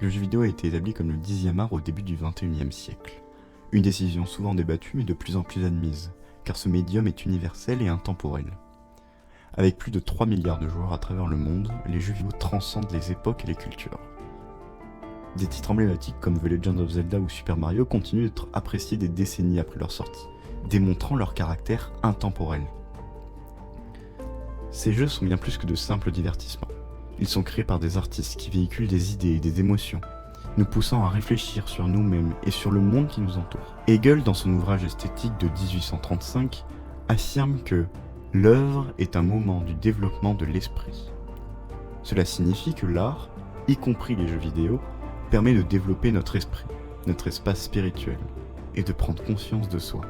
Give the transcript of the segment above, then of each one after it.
Le jeu vidéo a été établi comme le 10e art au début du 21e siècle. Une décision souvent débattue mais de plus en plus admise, car ce médium est universel et intemporel. Avec plus de 3 milliards de joueurs à travers le monde, les jeux vidéo transcendent les époques et les cultures. Des titres emblématiques comme The Legend of Zelda ou Super Mario continuent d'être appréciés des décennies après leur sortie, démontrant leur caractère intemporel. Ces jeux sont bien plus que de simples divertissements. Ils sont créés par des artistes qui véhiculent des idées et des émotions, nous poussant à réfléchir sur nous-mêmes et sur le monde qui nous entoure. Hegel, dans son ouvrage esthétique de 1835, affirme que l'œuvre est un moment du développement de l'esprit. Cela signifie que l'art, y compris les jeux vidéo, permet de développer notre esprit, notre espace spirituel, et de prendre conscience de soi.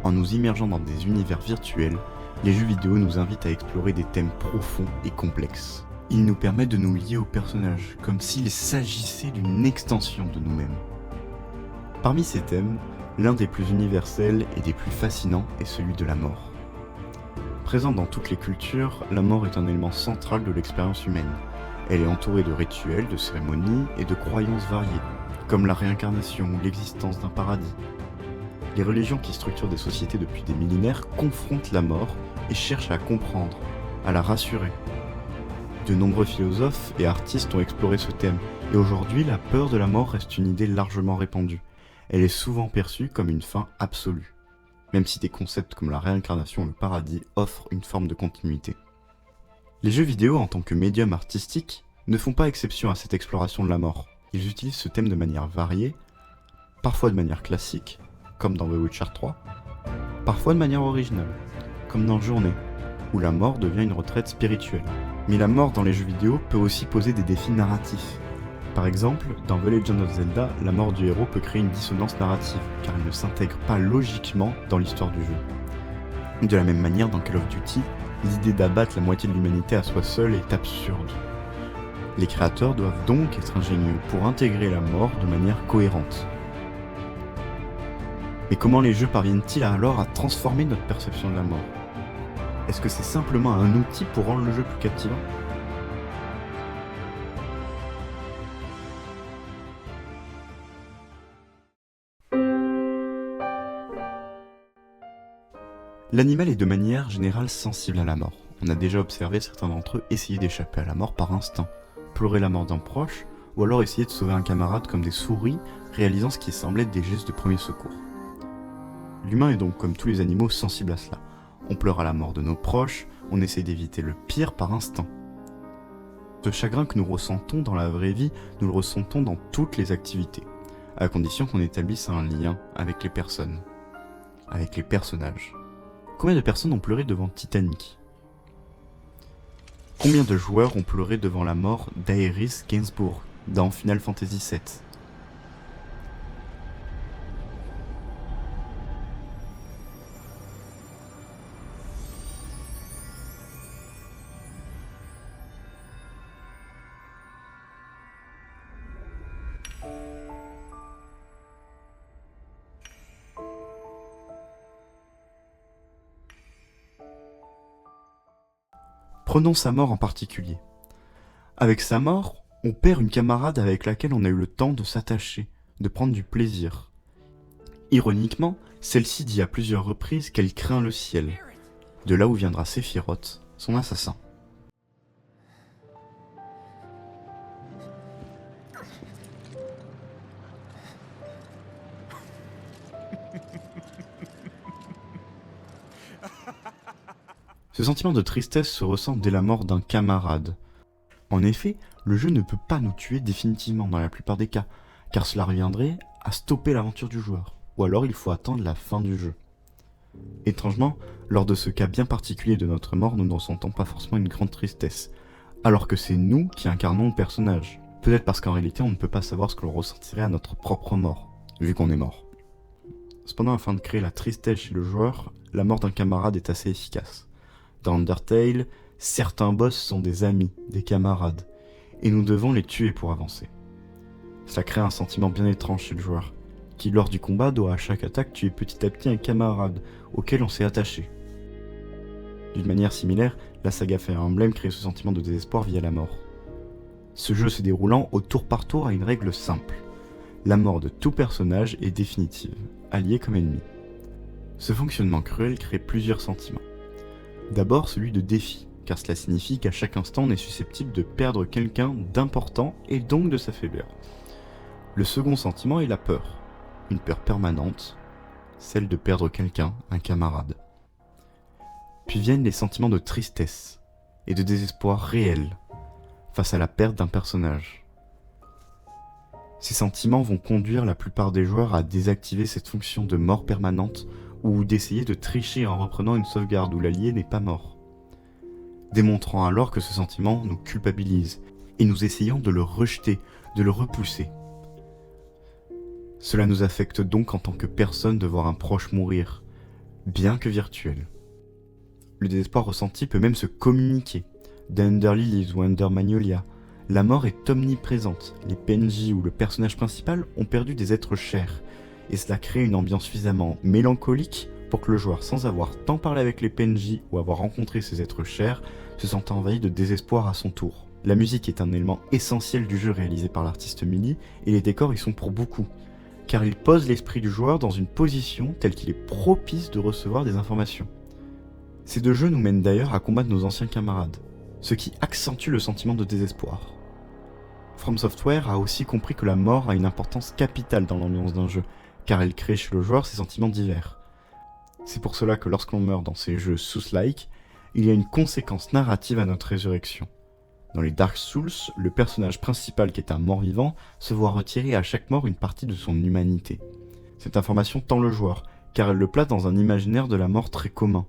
En nous immergeant dans des univers virtuels, les jeux vidéo nous invitent à explorer des thèmes profonds et complexes. Ils nous permettent de nous lier aux personnages, comme s'il s'agissait d'une extension de nous-mêmes. Parmi ces thèmes, l'un des plus universels et des plus fascinants est celui de la mort. Présent dans toutes les cultures, la mort est un élément central de l'expérience humaine. Elle est entourée de rituels, de cérémonies et de croyances variées, comme la réincarnation ou l'existence d'un paradis. Les religions qui structurent des sociétés depuis des millénaires confrontent la mort et cherchent à comprendre, à la rassurer. De nombreux philosophes et artistes ont exploré ce thème, et aujourd'hui la peur de la mort reste une idée largement répandue. Elle est souvent perçue comme une fin absolue, même si des concepts comme la réincarnation ou le paradis offrent une forme de continuité. Les jeux vidéo en tant que médium artistique ne font pas exception à cette exploration de la mort. Ils utilisent ce thème de manière variée, parfois de manière classique, comme dans The Witcher 3, parfois de manière originale, comme dans Journée, où la mort devient une retraite spirituelle. Mais la mort dans les jeux vidéo peut aussi poser des défis narratifs. Par exemple, dans The Legend of Zelda, la mort du héros peut créer une dissonance narrative, car elle ne s'intègre pas logiquement dans l'histoire du jeu. De la même manière, dans Call of Duty, l'idée d'abattre la moitié de l'humanité à soi seul est absurde. Les créateurs doivent donc être ingénieux pour intégrer la mort de manière cohérente. Mais comment les jeux parviennent-ils alors à transformer notre perception de la mort ? Est-ce que c'est simplement un outil pour rendre le jeu plus captivant ? L'animal est de manière générale sensible à la mort. On a déjà observé certains d'entre eux essayer d'échapper à la mort par instinct, pleurer la mort d'un proche, ou alors essayer de sauver un camarade comme des souris, réalisant ce qui semble être des gestes de premier secours. L'humain est donc comme tous les animaux sensible à cela. On pleure à la mort de nos proches, on essaie d'éviter le pire par instinct. Ce chagrin que nous ressentons dans la vraie vie, nous le ressentons dans toutes les activités, à condition qu'on établisse un lien avec les personnes, avec les personnages. Combien de personnes ont pleuré devant Titanic ? Combien de joueurs ont pleuré devant la mort d'Aerys Gainsbourg dans Final Fantasy VII ? Prenons sa mort en particulier. Avec sa mort, on perd une camarade avec laquelle on a eu le temps de s'attacher, de prendre du plaisir. Ironiquement, celle-ci dit à plusieurs reprises qu'elle craint le ciel, de là où viendra Sephiroth, son assassin. Ce sentiment de tristesse se ressent dès la mort d'un camarade. En effet, le jeu ne peut pas nous tuer définitivement dans la plupart des cas, car cela reviendrait à stopper l'aventure du joueur, ou alors il faut attendre la fin du jeu. Étrangement, lors de ce cas bien particulier de notre mort, nous ne ressentons pas forcément une grande tristesse, alors que c'est nous qui incarnons le personnage. Peut-être parce qu'en réalité on ne peut pas savoir ce que l'on ressentirait à notre propre mort, vu qu'on est mort. Cependant, afin de créer la tristesse chez le joueur, la mort d'un camarade est assez efficace. Dans Undertale, certains boss sont des amis, des camarades, et nous devons les tuer pour avancer. Cela crée un sentiment bien étrange chez le joueur, qui lors du combat doit à chaque attaque tuer petit à petit un camarade auquel on s'est attaché. D'une manière similaire, la saga Fire Emblem crée ce sentiment de désespoir via la mort. Ce jeu se déroulant au tour par tour a une règle simple. La mort de tout personnage est définitive, allié comme ennemi. Ce fonctionnement cruel crée plusieurs sentiments. D'abord celui de défi, car cela signifie qu'à chaque instant on est susceptible de perdre quelqu'un d'important et donc de s'affaiblir. Le second sentiment est la peur, une peur permanente, celle de perdre quelqu'un, un camarade. Puis viennent les sentiments de tristesse et de désespoir réel face à la perte d'un personnage. Ces sentiments vont conduire la plupart des joueurs à désactiver cette fonction de mort permanente ou d'essayer de tricher en reprenant une sauvegarde où l'allié n'est pas mort, démontrant alors que ce sentiment nous culpabilise et nous essayons de le rejeter, de le repousser. Cela nous affecte donc en tant que personne de voir un proche mourir, bien que virtuel. Le désespoir ressenti peut même se communiquer. Dans Under Lilies ou Under Magnolia, la mort est omniprésente. Les PNJ ou le personnage principal ont perdu des êtres chers, et cela crée une ambiance suffisamment mélancolique pour que le joueur, sans avoir tant parlé avec les PNJ ou avoir rencontré ces êtres chers, se sente envahi de désespoir à son tour. La musique est un élément essentiel du jeu réalisé par l'artiste Millie, et les décors y sont pour beaucoup, car ils posent l'esprit du joueur dans une position telle qu'il est propice de recevoir des informations. Ces deux jeux nous mènent d'ailleurs à combattre nos anciens camarades, ce qui accentue le sentiment de désespoir. From Software a aussi compris que la mort a une importance capitale dans l'ambiance d'un jeu, car elle crée chez le joueur ses sentiments divers. C'est pour cela que lorsqu'on meurt dans ces jeux Souls-like, il y a une conséquence narrative à notre résurrection. Dans les Dark Souls, le personnage principal qui est un mort-vivant se voit retirer à chaque mort une partie de son humanité. Cette information tend le joueur, car elle le place dans un imaginaire de la mort très commun.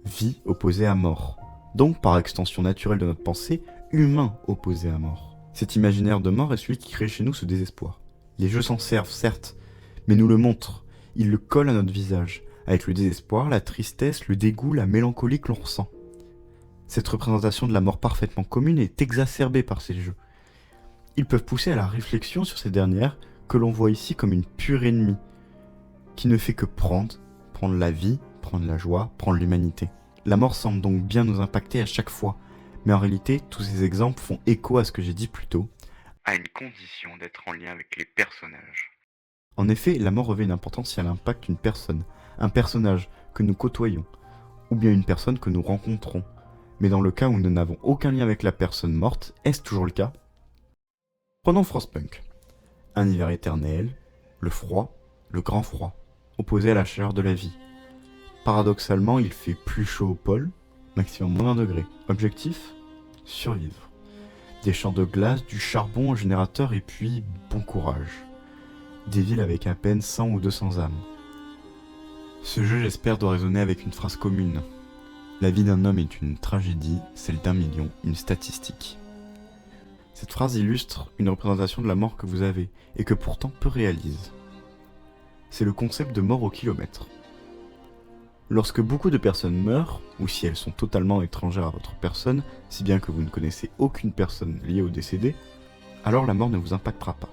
Vie opposée à mort. Donc, par extension naturelle de notre pensée, humain opposé à mort. Cet imaginaire de mort est celui qui crée chez nous ce désespoir. Les jeux s'en servent, certes, mais nous le montrent. Ils le collent à notre visage, avec le désespoir, la tristesse, le dégoût, la mélancolie que l'on ressent. Cette représentation de la mort parfaitement commune est exacerbée par ces jeux. Ils peuvent pousser à la réflexion sur ces dernières, que l'on voit ici comme une pure ennemie, qui ne fait que prendre la vie, prendre la joie, prendre l'humanité. La mort semble donc bien nous impacter à chaque fois, mais en réalité, tous ces exemples font écho à ce que j'ai dit plus tôt, à une condition d'être en lien avec les personnages. En effet, la mort revêt une importance si elle impacte une personne, un personnage que nous côtoyons, ou bien une personne que nous rencontrons. Mais dans le cas où nous n'avons aucun lien avec la personne morte, est-ce toujours le cas ? Prenons Frostpunk. Un hiver éternel, le froid, le grand froid, opposé à la chaleur de la vie. Paradoxalement, il fait plus chaud au pôle, maximum moins 1 degré. Objectif ? Survivre. Des champs de glace, du charbon au générateur et puis bon courage. Des villes avec à peine 100 ou 200 âmes. Ce jeu, j'espère, doit résonner avec une phrase commune. La vie d'un homme est une tragédie, celle d'un million, une statistique. Cette phrase illustre une représentation de la mort que vous avez, et que pourtant peu réalise. C'est le concept de mort au kilomètre. Lorsque beaucoup de personnes meurent, ou si elles sont totalement étrangères à votre personne, si bien que vous ne connaissez aucune personne liée au décédé, alors la mort ne vous impactera pas.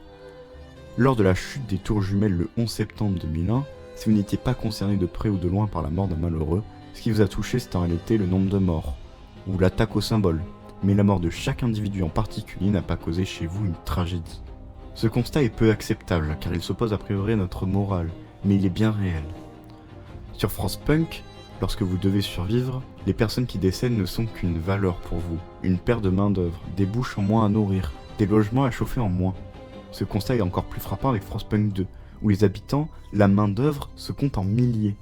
Lors de la chute des tours jumelles le 11 septembre 2001, si vous n'étiez pas concerné de près ou de loin par la mort d'un malheureux, ce qui vous a touché c'est en réalité le nombre de morts, ou l'attaque au symbole, mais la mort de chaque individu en particulier n'a pas causé chez vous une tragédie. Ce constat est peu acceptable, car il s'oppose a priori à notre morale, mais il est bien réel. Sur Frostpunk, lorsque vous devez survivre, les personnes qui décèdent ne sont qu'une valeur pour vous, une paire de main d'œuvre, des bouches en moins à nourrir, des logements à chauffer en moins. Ce constat est encore plus frappant avec Frostpunk 2, où les habitants, la main d'œuvre, se comptent en milliers.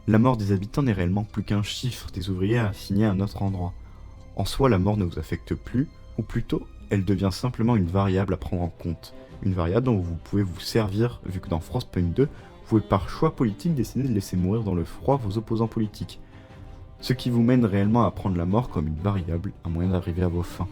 La mort des habitants n'est réellement plus qu'un chiffre des ouvriers assignés à un autre endroit. En soi, la mort ne vous affecte plus, ou plutôt, elle devient simplement une variable à prendre en compte. Une variable dont vous pouvez vous servir, vu que dans Frostpunk 2, vous pouvez par choix politique décider de laisser mourir dans le froid vos opposants politiques. Ce qui vous mène réellement à prendre la mort comme une variable, un moyen d'arriver à vos fins.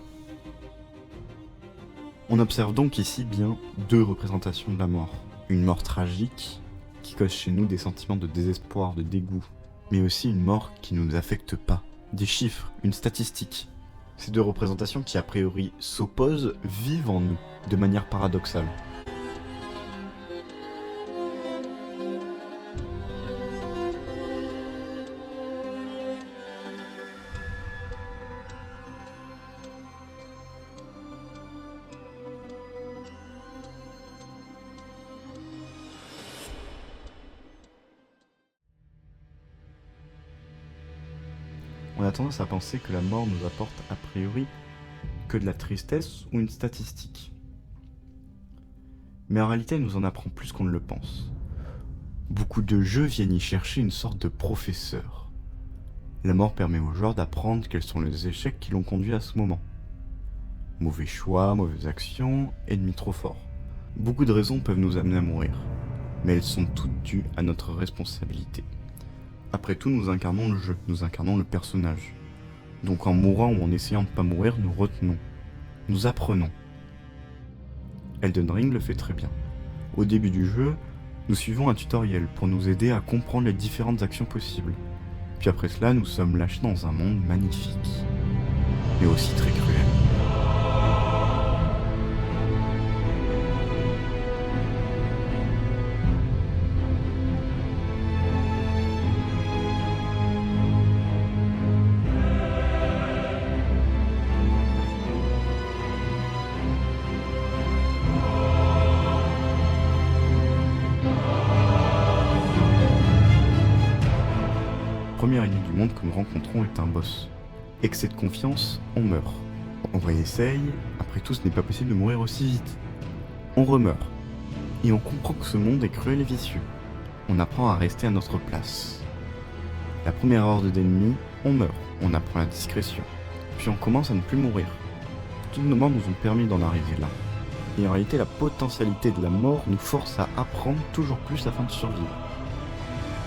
On observe donc ici bien deux représentations de la mort. Une mort tragique, qui cause chez nous des sentiments de désespoir, de dégoût, mais aussi une mort qui ne nous affecte pas. Des chiffres, une statistique. Ces deux représentations qui a priori s'opposent vivent en nous, de manière paradoxale. a tendance à penser que la mort nous apporte a priori que de la tristesse ou une statistique. Mais en réalité, elle nous en apprend plus qu'on ne le pense. Beaucoup de jeux viennent y chercher une sorte de professeur. La mort permet aux joueurs d'apprendre quels sont les échecs qui l'ont conduit à ce moment. Mauvais choix, mauvaises actions, ennemis trop forts. Beaucoup de raisons peuvent nous amener à mourir, mais elles sont toutes dues à notre responsabilité. Après tout, nous incarnons le jeu, nous incarnons le personnage. Donc en mourant ou en essayant de ne pas mourir, nous retenons, nous apprenons. Elden Ring le fait très bien. Au début du jeu, nous suivons un tutoriel pour nous aider à comprendre les différentes actions possibles. Puis après cela, nous sommes lâchés dans un monde magnifique, mais aussi très cruel. Le premier ennemi du monde que nous rencontrons est un boss. Excès de confiance, on meurt. On réessaye, après tout ce n'est pas possible de mourir aussi vite. On remeurt. Et on comprend que ce monde est cruel et vicieux. On apprend à rester à notre place. La première horde d'ennemis, on meurt, on apprend la discrétion. Puis on commence à ne plus mourir. Toutes nos morts nous ont permis d'en arriver là. Et en réalité, la potentialité de la mort nous force à apprendre toujours plus afin de survivre.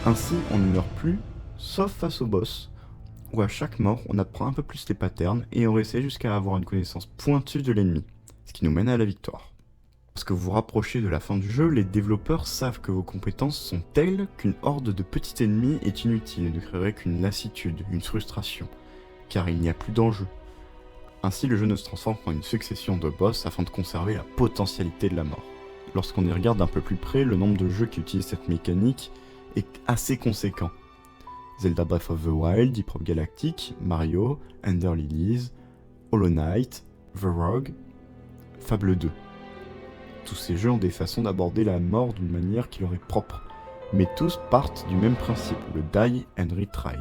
Ainsi, on ne meurt plus, sauf face au boss, où à chaque mort, on apprend un peu plus les patterns et on réessaie jusqu'à avoir une connaissance pointue de l'ennemi, ce qui nous mène à la victoire. Lorsque vous vous rapprochez de la fin du jeu, les développeurs savent que vos compétences sont telles qu'une horde de petits ennemis est inutile et ne créerait qu'une lassitude, une frustration, car il n'y a plus d'enjeu. Ainsi, le jeu ne se transforme qu'en une succession de boss afin de conserver la potentialité de la mort. Lorsqu'on y regarde d'un peu plus près, le nombre de jeux qui utilisent cette mécanique est assez conséquent. Zelda Breath of the Wild, Deep Rock Galactic, Mario, Ender Lilies, Hollow Knight, The Rogue, Fable 2. Tous ces jeux ont des façons d'aborder la mort d'une manière qui leur est propre, mais tous partent du même principe, le die and retry.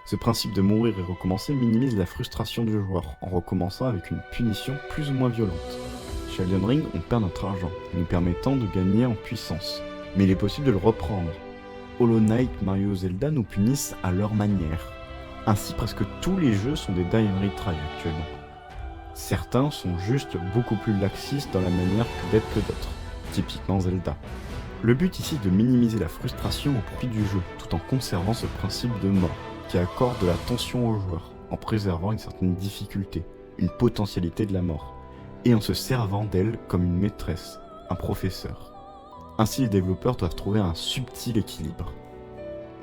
Ce principe de mourir et recommencer minimise la frustration du joueur, en recommençant avec une punition plus ou moins violente. Chez Elden Ring, on perd notre argent, nous permettant de gagner en puissance, mais il est possible de le reprendre. Hollow Knight, Mario, Zelda nous punissent à leur manière. Ainsi, presque tous les jeux sont des die and retry actuellement. Certains sont juste beaucoup plus laxistes dans la manière d'être que d'autres, typiquement Zelda. Le but ici est de minimiser la frustration au profit du jeu, tout en conservant ce principe de mort, qui accorde de la tension aux joueurs, en préservant une certaine difficulté, une potentialité de la mort, et en se servant d'elle comme une maîtresse, un professeur. Ainsi, les développeurs doivent trouver un subtil équilibre.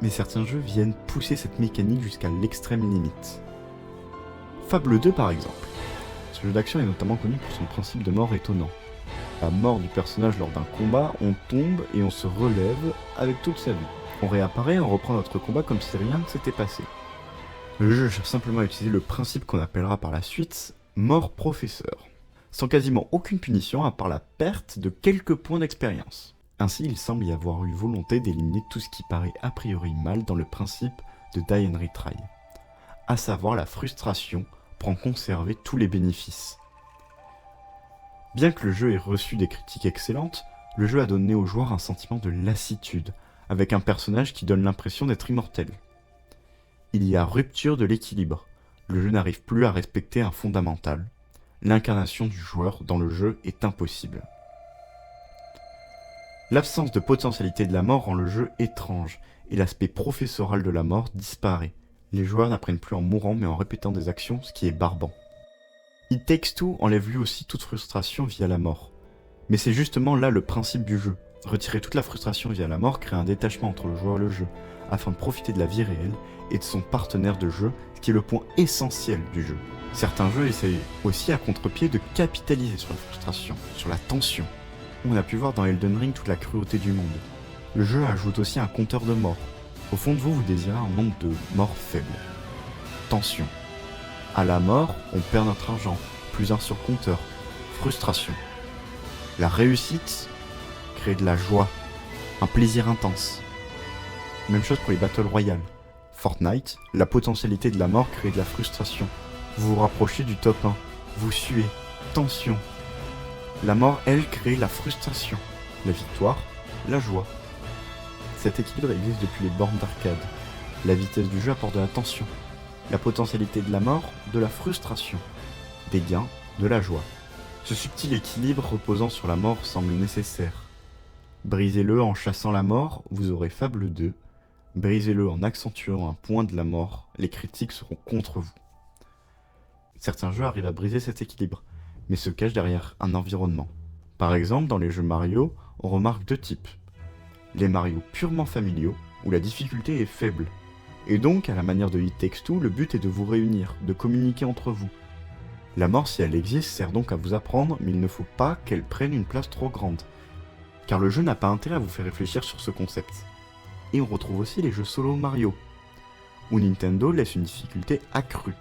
Mais certains jeux viennent pousser cette mécanique jusqu'à l'extrême limite. Fable 2 par exemple. Ce jeu d'action est notamment connu pour son principe de mort étonnant. À la mort du personnage lors d'un combat, on tombe et on se relève avec toute sa vie. On réapparaît et on reprend notre combat comme si rien ne s'était passé. Le jeu cherche simplement à utiliser le principe qu'on appellera par la suite mort professeur, sans quasiment aucune punition à part la perte de quelques points d'expérience. Ainsi, il semble y avoir eu volonté d'éliminer tout ce qui paraît a priori mal dans le principe de die and retry, à savoir la frustration pour en conserver tous les bénéfices. Bien que le jeu ait reçu des critiques excellentes, le jeu a donné aux joueurs un sentiment de lassitude, avec un personnage qui donne l'impression d'être immortel. Il y a rupture de l'équilibre, le jeu n'arrive plus à respecter un fondamental. L'incarnation du joueur dans le jeu est impossible. L'absence de potentialité de la mort rend le jeu étrange, et l'aspect professoral de la mort disparaît. Les joueurs n'apprennent plus en mourant mais en répétant des actions, ce qui est barbant. It Takes Two enlève lui aussi toute frustration via la mort. Mais c'est justement là le principe du jeu. Retirer toute la frustration via la mort crée un détachement entre le joueur et le jeu, afin de profiter de la vie réelle et de son partenaire de jeu, ce qui est le point essentiel du jeu. Certains jeux essayent aussi à contre-pied de capitaliser sur la frustration, sur la tension. On a pu voir dans Elden Ring toute la cruauté du monde. Le jeu ajoute aussi un compteur de mort. Au fond de vous, vous désirez un nombre de morts faibles. Tension. À la mort, on perd notre argent, plus un sur compteur. Frustration. La réussite crée de la joie, un plaisir intense. Même chose pour les Battle Royale. Fortnite, la potentialité de la mort crée de la frustration. Vous vous rapprochez du top 1, vous suez, tension. La mort, elle, crée la frustration. La victoire, la joie. Cet équilibre existe depuis les bornes d'arcade. La vitesse du jeu apporte de la tension. La potentialité de la mort, de la frustration. Des gains, de la joie. Ce subtil équilibre reposant sur la mort semble nécessaire. Brisez-le en chassant la mort, vous aurez Fable 2. Brisez-le en accentuant un point de la mort, les critiques seront contre vous. Certains jeux arrivent à briser cet équilibre, mais se cachent derrière un environnement. Par exemple, dans les jeux Mario, on remarque deux types. Les Mario purement familiaux, où la difficulté est faible. Et donc, à la manière de It Takes Two, le but est de vous réunir, de communiquer entre vous. La mort, si elle existe, sert donc à vous apprendre, mais il ne faut pas qu'elle prenne une place trop grande. Car le jeu n'a pas intérêt à vous faire réfléchir sur ce concept. Et on retrouve aussi les jeux solo Mario, où Nintendo laisse une difficulté accrue,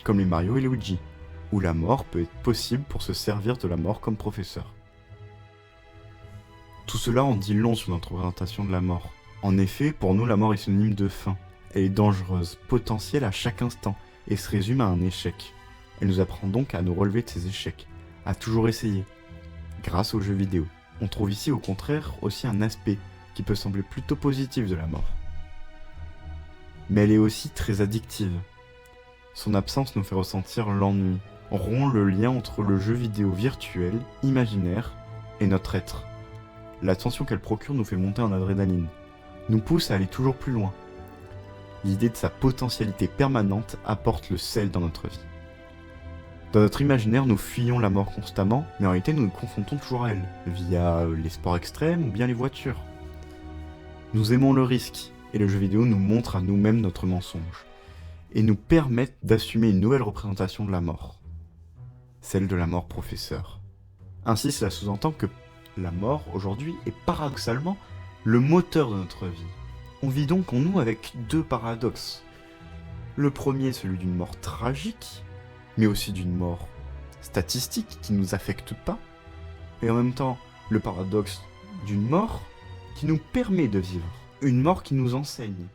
comme les Mario et Luigi, où la mort peut être possible pour se servir de la mort comme professeur. Tout cela en dit long sur notre représentation de la mort. En effet, pour nous, la mort est synonyme de fin. Elle est dangereuse, potentielle à chaque instant, et se résume à un échec. Elle nous apprend donc à nous relever de ces échecs, à toujours essayer. Grâce aux jeux vidéo, on trouve ici au contraire aussi un aspect qui peut sembler plutôt positif de la mort. Mais elle est aussi très addictive. Son absence nous fait ressentir l'ennui, rompt le lien entre le jeu vidéo virtuel, imaginaire, et notre être. La tension qu'elle procure nous fait monter en adrénaline, nous pousse à aller toujours plus loin. L'idée de sa potentialité permanente apporte le sel dans notre vie. Dans notre imaginaire, nous fuyons la mort constamment, mais en réalité nous nous confrontons toujours à elle, via les sports extrêmes ou bien les voitures. Nous aimons le risque, et le jeu vidéo nous montre à nous-mêmes notre mensonge, et nous permettent d'assumer une nouvelle représentation de la mort. Celle de la mort professeur. Ainsi, cela sous-entend que la mort, aujourd'hui, est paradoxalement le moteur de notre vie. On vit donc en nous avec deux paradoxes. Le premier, celui d'une mort tragique, mais aussi d'une mort statistique qui ne nous affecte pas, et en même temps, le paradoxe d'une mort qui nous permet de vivre, une mort qui nous enseigne.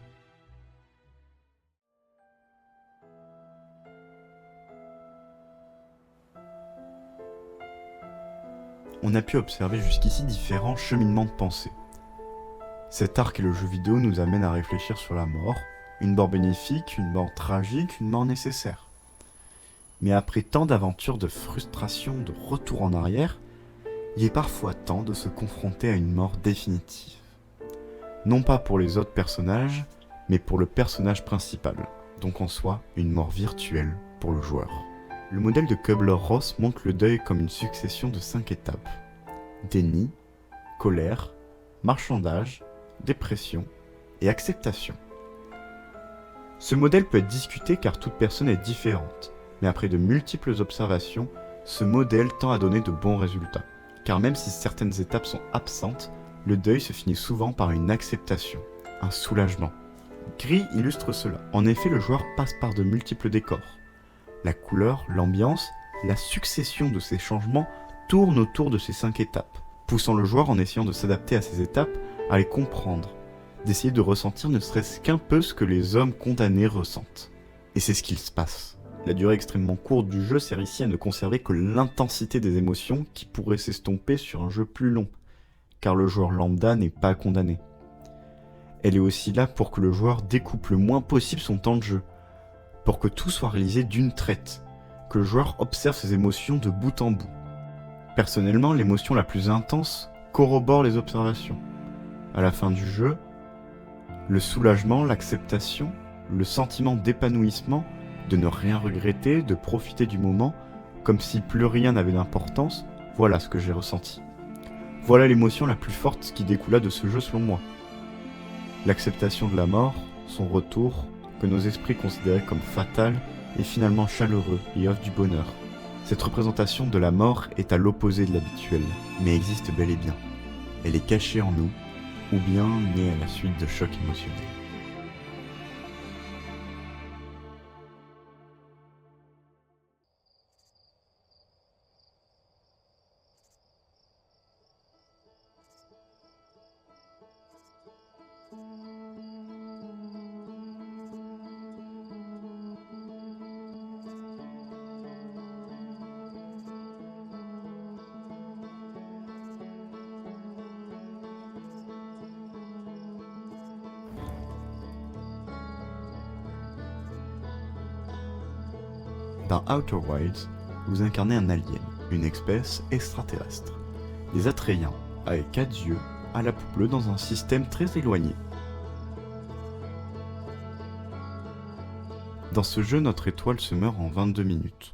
On a pu observer jusqu'ici différents cheminements de pensée. Cet arc et le jeu vidéo nous amène à réfléchir sur la mort, une mort bénéfique, une mort tragique, une mort nécessaire. Mais après tant d'aventures, de frustration, de retour en arrière, il est parfois temps de se confronter à une mort définitive. Non pas pour les autres personnages, mais pour le personnage principal, donc en soi une mort virtuelle pour le joueur. Le modèle de Kubler-Ross montre le deuil comme une succession de 5 étapes. Déni, colère, marchandage, dépression et acceptation. Ce modèle peut être discuté car toute personne est différente, mais après de multiples observations, ce modèle tend à donner de bons résultats. Car même si certaines étapes sont absentes, le deuil se finit souvent par une acceptation, un soulagement. Gris illustre cela. En effet, le joueur passe par de multiples décors. La couleur, l'ambiance, la succession de ces changements tournent autour de ces 5 étapes, poussant le joueur en essayant de s'adapter à ces étapes, à les comprendre, d'essayer de ressentir ne serait-ce qu'un peu ce que les hommes condamnés ressentent. Et c'est ce qu'il se passe. La durée extrêmement courte du jeu sert ici à ne conserver que l'intensité des émotions qui pourraient s'estomper sur un jeu plus long, car le joueur lambda n'est pas condamné. Elle est aussi là pour que le joueur découpe le moins possible son temps de jeu, pour que tout soit réalisé d'une traite, que le joueur observe ses émotions de bout en bout. Personnellement, l'émotion la plus intense corrobore les observations. À la fin du jeu, le soulagement, l'acceptation, le sentiment d'épanouissement, de ne rien regretter, de profiter du moment, comme si plus rien n'avait d'importance, voilà ce que j'ai ressenti. Voilà l'émotion la plus forte qui découla de ce jeu selon moi. L'acceptation de la mort, son retour, que nos esprits considéraient comme fatal, est finalement chaleureux et offre du bonheur. Cette représentation de la mort est à l'opposé de l'habituel, mais existe bel et bien. Elle est cachée en nous, ou bien née à la suite de chocs émotionnels. Dans Outer Wilds, vous incarnez un alien, une espèce extraterrestre. Les Atréiens, avec 4 yeux, à la peau bleue dans un système très éloigné. Dans ce jeu, notre étoile se meurt en 22 minutes.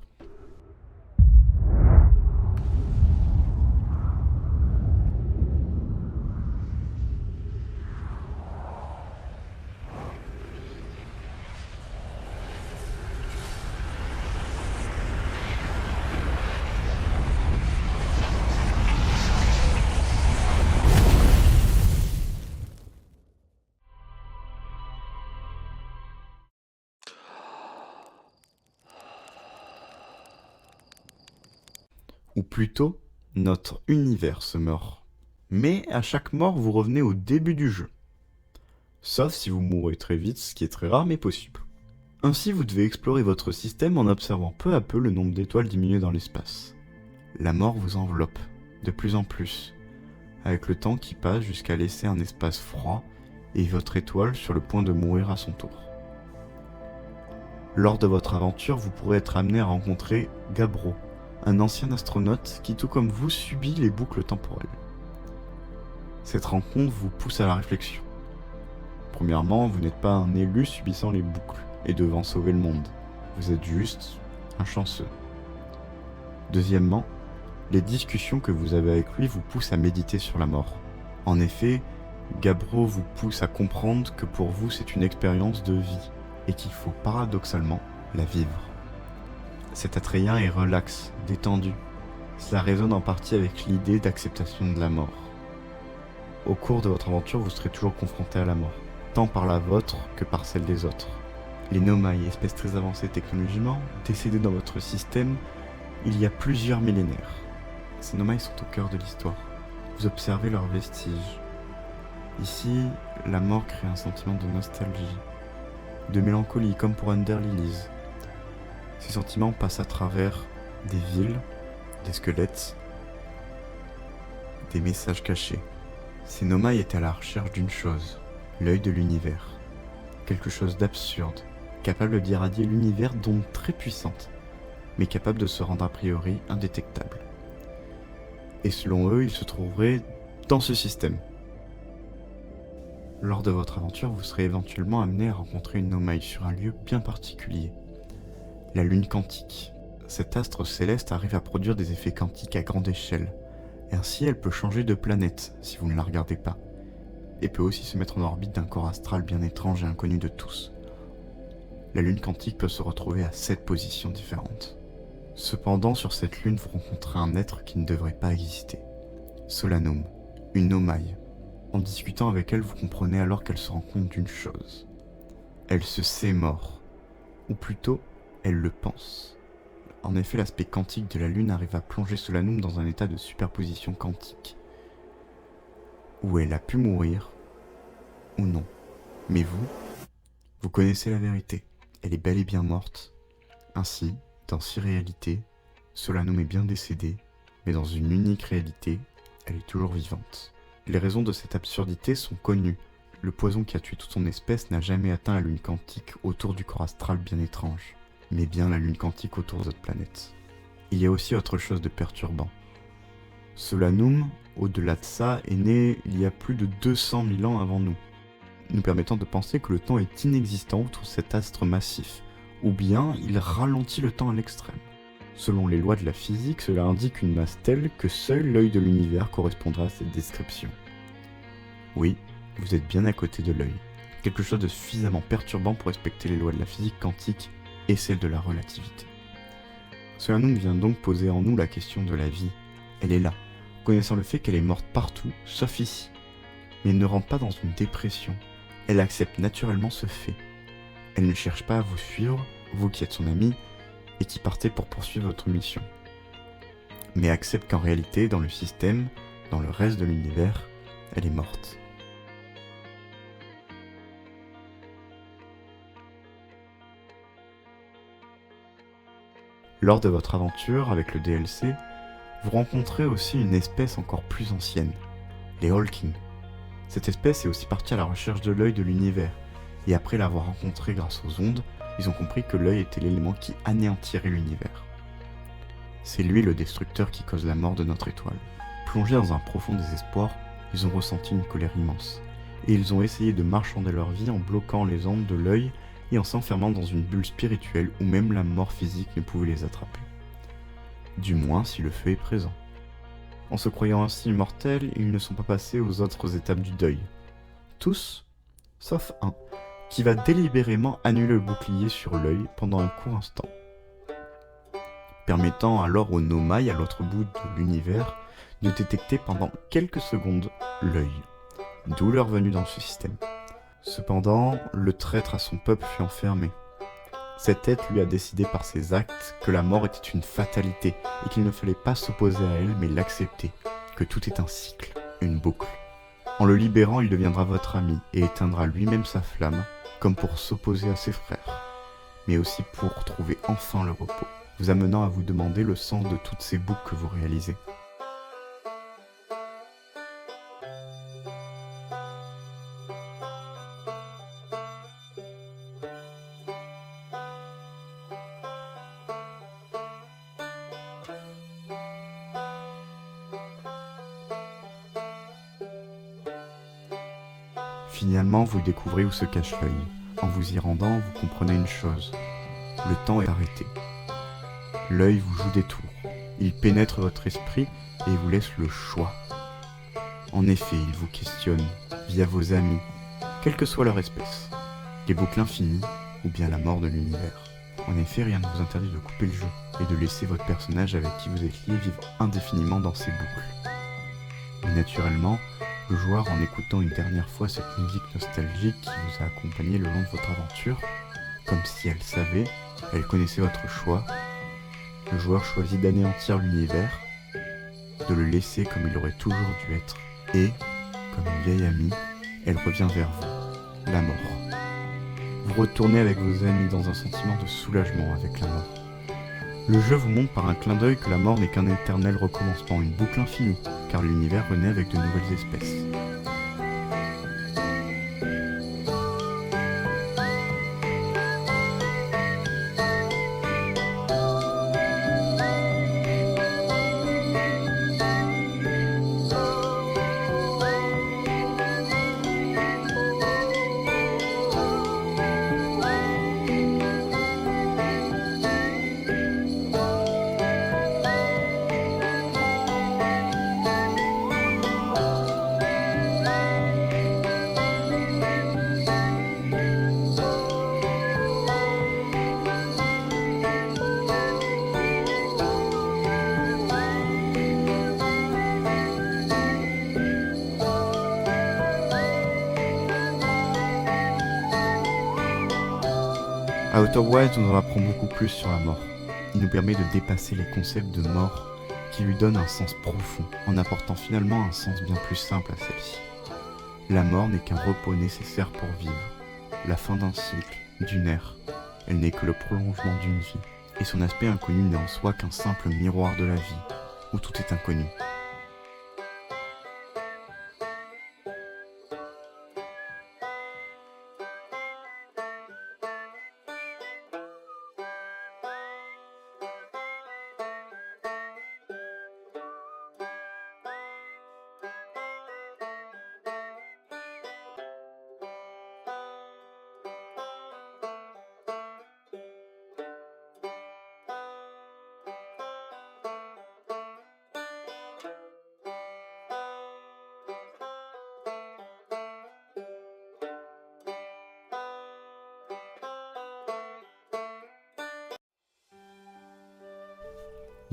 Ou plutôt, notre univers se meurt. Mais à chaque mort, vous revenez au début du jeu. Sauf si vous mourrez très vite, ce qui est très rare mais possible. Ainsi, vous devez explorer votre système en observant peu à peu le nombre d'étoiles diminuer dans l'espace. La mort vous enveloppe, de plus en plus, avec le temps qui passe jusqu'à laisser un espace froid et votre étoile sur le point de mourir à son tour. Lors de votre aventure, vous pourrez être amené à rencontrer Gabbro, un ancien astronaute qui, tout comme vous, subit les boucles temporelles. Cette rencontre vous pousse à la réflexion. Premièrement, vous n'êtes pas un élu subissant les boucles et devant sauver le monde. Vous êtes juste un chanceux. Deuxièmement, les discussions que vous avez avec lui vous poussent à méditer sur la mort. En effet, Gabbro vous pousse à comprendre que pour vous c'est une expérience de vie et qu'il faut paradoxalement la vivre. Cet Atréien est relax, détendu. Cela résonne en partie avec l'idée d'acceptation de la mort. Au cours de votre aventure, vous serez toujours confronté à la mort, tant par la vôtre que par celle des autres. Les Nomai, espèces très avancées technologiquement, décédées dans votre système il y a plusieurs millénaires. Ces Nomai sont au cœur de l'histoire. Vous observez leurs vestiges. Ici, la mort crée un sentiment de nostalgie, de mélancolie, comme pour Under Lilies. Ces sentiments passent à travers des villes, des squelettes, des messages cachés. Ces Nomai étaient à la recherche d'une chose, l'œil de l'univers. Quelque chose d'absurde, capable d'irradier l'univers d'ondes très puissantes, mais capable de se rendre a priori indétectable. Et selon eux, il se trouverait dans ce système. Lors de votre aventure, vous serez éventuellement amené à rencontrer une Nomai sur un lieu bien particulier. La lune quantique. Cet astre céleste arrive à produire des effets quantiques à grande échelle. Et ainsi, elle peut changer de planète si vous ne la regardez pas. Et peut aussi se mettre en orbite d'un corps astral bien étrange et inconnu de tous. La lune quantique peut se retrouver à 7 positions différentes. Cependant, sur cette lune, vous rencontrez un être qui ne devrait pas exister. Solanum, une Nomai. En discutant avec elle, vous comprenez alors qu'elle se rend compte d'une chose. Elle se sait mort. Ou plutôt, elle le pense. En effet, l'aspect quantique de la Lune arrive à plonger Solanum dans un état de superposition quantique, où elle a pu mourir, ou non. Mais vous connaissez la vérité. Elle est bel et bien morte. Ainsi, dans 6 réalités, Solanum est bien décédée, mais dans une unique réalité, elle est toujours vivante. Les raisons de cette absurdité sont connues. Le poison qui a tué toute son espèce n'a jamais atteint la Lune quantique autour du corps astral bien étrange, mais bien la Lune quantique autour de notre planète. Il y a aussi autre chose de perturbant. Solanum, au-delà de ça, est né il y a plus de 200 000 ans avant nous, nous permettant de penser que le temps est inexistant autour de cet astre massif, ou bien il ralentit le temps à l'extrême. Selon les lois de la physique, cela indique une masse telle que seul l'œil de l'univers correspondra à cette description. Oui, vous êtes bien à côté de l'œil. Quelque chose de suffisamment perturbant pour respecter les lois de la physique quantique et celles de la relativité. Cela nous vient donc poser en nous la question de la vie. Elle est là, connaissant le fait qu'elle est morte partout, sauf ici. Mais elle ne rentre pas dans une dépression. Elle accepte naturellement ce fait. Elle ne cherche pas à vous suivre, vous qui êtes son ami, et qui partez pour poursuivre votre mission. Mais accepte qu'en réalité, dans le système, dans le reste de l'univers, elle est morte. Lors de votre aventure avec le DLC, vous rencontrez aussi une espèce encore plus ancienne, les Holking. Cette espèce est aussi partie à la recherche de l'œil de l'univers, et après l'avoir rencontré grâce aux ondes, Ils ont compris que l'œil était l'élément qui anéantirait l'univers. C'est lui le destructeur qui cause la mort de notre étoile. Plongés dans un profond désespoir, ils ont ressenti une colère immense, et ils ont essayé de marchander leur vie en bloquant les ondes de l'œil et en s'enfermant dans une bulle spirituelle où même la mort physique ne pouvait les attraper. Du moins si le feu est présent. En se croyant ainsi immortels, ils ne sont pas passés aux autres étapes du deuil. Tous, sauf un, qui va délibérément annuler le bouclier sur l'œil pendant un court instant, permettant alors aux Nomai à l'autre bout de l'univers de détecter pendant quelques secondes l'œil, d'où leur venue dans ce système. Cependant, le traître à son peuple fut enfermé. Cette tête lui a décidé par ses actes que la mort était une fatalité et qu'il ne fallait pas s'opposer à elle mais l'accepter, que tout est un cycle, une boucle. En le libérant, il deviendra votre ami et éteindra lui-même sa flamme, comme pour s'opposer à ses frères, mais aussi pour trouver enfin le repos, vous amenant à vous demander le sens de toutes ces boucles que vous réalisez. Finalement, vous découvrez où se cache l'œil. En vous y rendant, vous comprenez une chose. Le temps est arrêté. L'œil vous joue des tours. Il pénètre votre esprit et vous laisse le choix. En effet, il vous questionne, via vos amis, quelle que soit leur espèce. Les boucles infinies ou bien la mort de l'univers. En effet, rien ne vous interdit de couper le jeu et de laisser votre personnage avec qui vous êtes lié vivre indéfiniment dans ces boucles. Mais naturellement, le joueur, en écoutant une dernière fois cette musique nostalgique qui vous a accompagné le long de votre aventure, comme si elle savait, elle connaissait votre choix, le joueur choisit d'anéantir l'univers, de le laisser comme il aurait toujours dû être, et, comme une vieille amie, elle revient vers vous, la mort. Vous retournez avec vos amis dans un sentiment de soulagement avec la mort. Le jeu vous montre par un clin d'œil que la mort n'est qu'un éternel recommencement, une boucle infinie, car l'univers renaît avec de nouvelles espèces. À Outer Wilds, on en apprend beaucoup plus sur la mort. Il nous permet de dépasser les concepts de mort qui lui donnent un sens profond, en apportant finalement un sens bien plus simple à celle-ci. La mort n'est qu'un repos nécessaire pour vivre, la fin d'un cycle, d'une ère. Elle n'est que le prolongement d'une vie, et son aspect inconnu n'est en soi qu'un simple miroir de la vie, où tout est inconnu.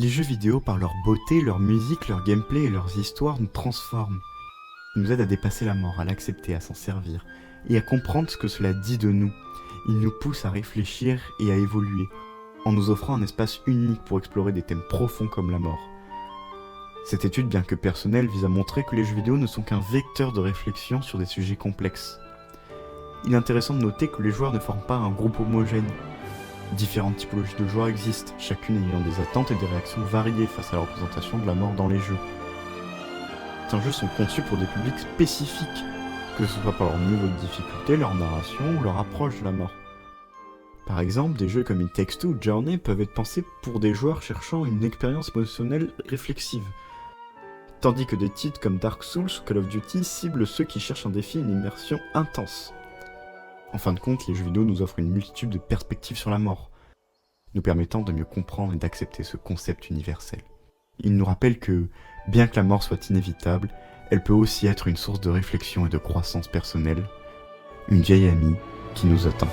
Les jeux vidéo, par leur beauté, leur musique, leur gameplay et leurs histoires, nous transforment. Ils nous aident à dépasser la mort, à l'accepter, à s'en servir, et à comprendre ce que cela dit de nous. Ils nous poussent à réfléchir et à évoluer, en nous offrant un espace unique pour explorer des thèmes profonds comme la mort. Cette étude, bien que personnelle, vise à montrer que les jeux vidéo ne sont qu'un vecteur de réflexion sur des sujets complexes. Il est intéressant de noter que les joueurs ne forment pas un groupe homogène. Différentes typologies de joueurs existent, chacune ayant des attentes et des réactions variées face à la représentation de la mort dans les jeux. Certains jeux sont conçus pour des publics spécifiques, que ce soit par leur niveau de difficulté, leur narration ou leur approche de la mort. Par exemple, des jeux comme It Takes Two ou Journey peuvent être pensés pour des joueurs cherchant une expérience émotionnelle réflexive, tandis que des titres comme Dark Souls ou Call of Duty ciblent ceux qui cherchent un défi et une immersion intense. En fin de compte, les jeux vidéo nous offrent une multitude de perspectives sur la mort, nous permettant de mieux comprendre et d'accepter ce concept universel. Ils nous rappellent que, bien que la mort soit inévitable, elle peut aussi être une source de réflexion et de croissance personnelle, une vieille amie qui nous attend.